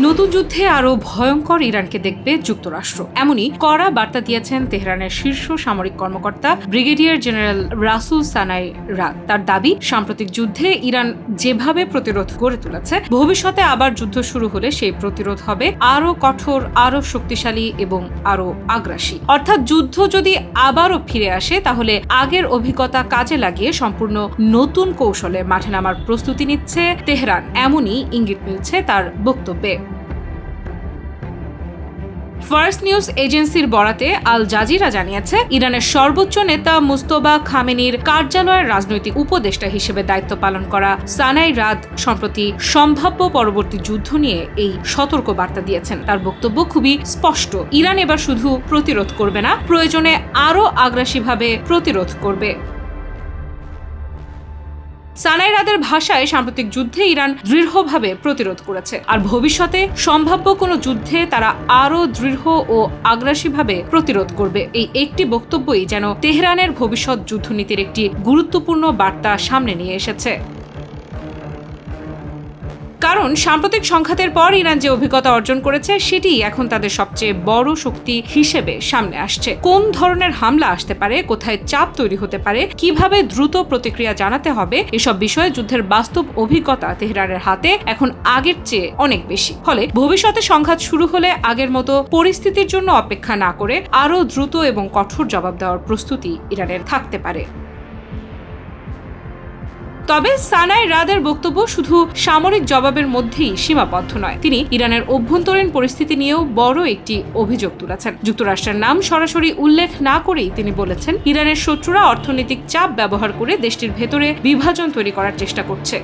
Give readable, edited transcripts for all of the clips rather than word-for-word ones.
নতুন যুদ্ধে আরও ভয়ঙ্কর ইরানকে দেখবে যুক্তরাষ্ট্র, এমনই কড়া বার্তা দিয়েছেন তেহরানের শীর্ষ সামরিক কর্মকর্তা ব্রিগেডিয়ার জেনারেল রাসুল সানাই রাদ। তার দাবি, সাম্প্রতিক যুদ্ধে ইরান যেভাবে প্রতিরোধ গড়ে তুলেছে, ভবিষ্যতে আবার যুদ্ধ শুরু হলে সেই প্রতিরোধ হবে আরও কঠোর, আরও শক্তিশালী এবং আরও আগ্রাসী। অর্থাৎ যুদ্ধ যদি আবারও ফিরে আসে, তাহলে আগের অভিজ্ঞতা কাজে লাগিয়ে সম্পূর্ণ নতুন কৌশলে মাঠে নামার প্রস্তুতি নিচ্ছে তেহরান, এমনই ইঙ্গিত মিলছে তার বক্তব্যে। ফার্স্ট নিউজ এজেন্সির বরাতে আল জাজিরা জানিয়েছে, ইরানের সর্বোচ্চ নেতা মুস্তফা খামেনির কার্যালয়ের রাজনৈতিক উপদেষ্টা হিসেবে দায়িত্ব পালন করা সানাই রাদ সম্প্রতি সম্ভাব্য পরবর্তী যুদ্ধ নিয়ে এই সতর্ক বার্তা দিয়েছেন। তার বক্তব্য খুবই স্পষ্ট, ইরান এবার শুধু প্রতিরোধ করবে না, প্রয়োজনে আরও আগ্রাসীভাবে প্রতিরোধ করবে। সানাই রাদের ভাষায়, সাম্প্রতিক যুদ্ধে ইরান দৃঢ়ভাবে প্রতিরোধ করেছে, আর ভবিষ্যতে সম্ভাব্য কোনো যুদ্ধে তারা আরও দৃঢ় ও আগ্রাসীভাবে প্রতিরোধ করবে। এই একটি বক্তব্যই যেন তেহরানের ভবিষ্যৎ যুদ্ধনীতির একটি গুরুত্বপূর্ণ বার্তা সামনে নিয়ে এসেছে। কারণ সাম্প্রতিক সংঘাতের পর ইরান যে অভিজ্ঞতা অর্জন করেছে, সেটি এখন তাদের সবচেয়ে বড় শক্তি হিসেবে সামনে আসছে। কোন ধরনের হামলা আসতে পারে, কোথায় চাপ তৈরি হতে পারে, কিভাবে দ্রুত প্রতিক্রিয়া জানাতে হবে, এসব বিষয়ে যুদ্ধের বাস্তব অভিজ্ঞতা তেহরানের হাতে এখন আগের চেয়ে অনেক বেশি। ফলে ভবিষ্যতে সংঘাত শুরু হলে আগের মতো পরিস্থিতির জন্য অপেক্ষা না করে আরও দ্রুত এবং কঠোর জবাব দেওয়ার প্রস্তুতি ইরানের থাকতে পারে। তবে সানাই রাদের বক্তব্য শুধু সামরিক জবাবের মধ্যেই সীমাবদ্ধ নয়। তিনি ইরানের অভ্যন্তরীণ পরিস্থিতি নিয়েও বড় একটি অভিযোগ তুলেছেন। যুক্তরাষ্ট্রের নাম সরাসরি উল্লেখ না করেই তিনি বলেছেন, ইরানের শত্রুরা অর্থনৈতিক চাপ ব্যবহার করে দেশটির ভেতরে বিভাজন তৈরি করার চেষ্টা করছে।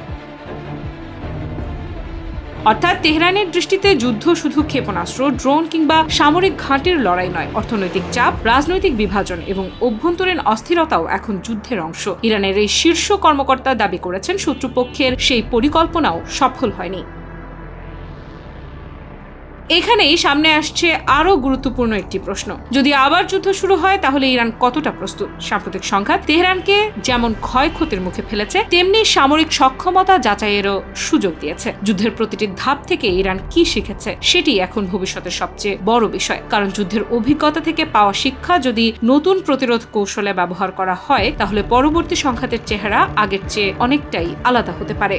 অর্থাৎ তেহরানের দৃষ্টিতে যুদ্ধ শুধু ক্ষেপণাস্ত্র, ড্রোন কিংবা সামরিক ঘাঁটির লড়াই নয়, অর্থনৈতিক চাপ, রাজনৈতিক বিভাজন এবং অভ্যন্তরীণ অস্থিরতাও এখন যুদ্ধের অংশ। ইরানের এই শীর্ষ কর্মকর্তা দাবি করেছেন, শত্রুপক্ষের সেই পরিকল্পনাও সফল হয়নি। এখানেই সামনে আসছে আরও গুরুত্বপূর্ণ একটি প্রশ্ন, যদি আবার যুদ্ধ শুরু হয়, তাহলে ইরান কতটা প্রস্তুত? সাম্প্রতিক সংঘাত তেহরানকে যেমন ক্ষয়ক্ষতির মুখে ফেলেছে, তেমনি সামরিক সক্ষমতা যাচাইয়েরও সুযোগ দিয়েছে। যুদ্ধের প্রতিটি ধাপ থেকে ইরান কি শিখেছে, সেটি এখন ভবিষ্যতের সবচেয়ে বড় বিষয়। কারণ যুদ্ধের অভিজ্ঞতা থেকে পাওয়া শিক্ষা যদি নতুন প্রতিরোধ কৌশলে ব্যবহার করা হয়, তাহলে পরবর্তী সংঘাতের চেহারা আগের চেয়ে অনেকটাই আলাদা হতে পারে।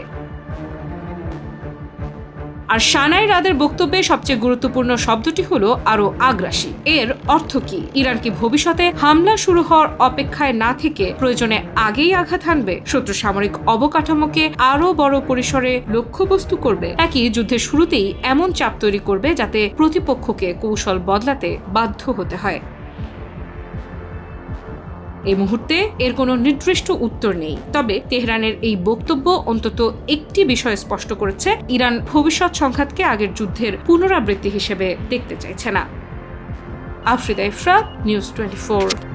আর সানাই রাদের বক্তব্যে সবচেয়ে গুরুত্বপূর্ণ শব্দটি হলো আরও আগ্রাসী। এর অর্থ কি? ইরান কি ভবিষ্যতে হামলা শুরু হওয়ার অপেক্ষায় না থেকে প্রয়োজনে আগেই আঘাত হানবে? শত্রু সামরিক অবকাঠামোকে আরও বড় পরিসরে লক্ষ্যবস্তু করবে, নাকি যুদ্ধের শুরুতেই এমন চাপ তৈরি করবে যাতে প্রতিপক্ষকে কৌশল বদলাতে বাধ্য হতে হয়? এই মুহূর্তে এর কোনো নির্দিষ্ট উত্তর নেই। তবে তেহরানের এই বক্তব্য অন্তত একটি বিষয় স্পষ্ট করেছে, ইরান ভবিষ্যৎ সংঘাতকে আগের যুদ্ধের পুনরাবৃত্তি হিসেবে দেখতে চাইছে না। আফরিদা ইফরাত, নিউজ 24।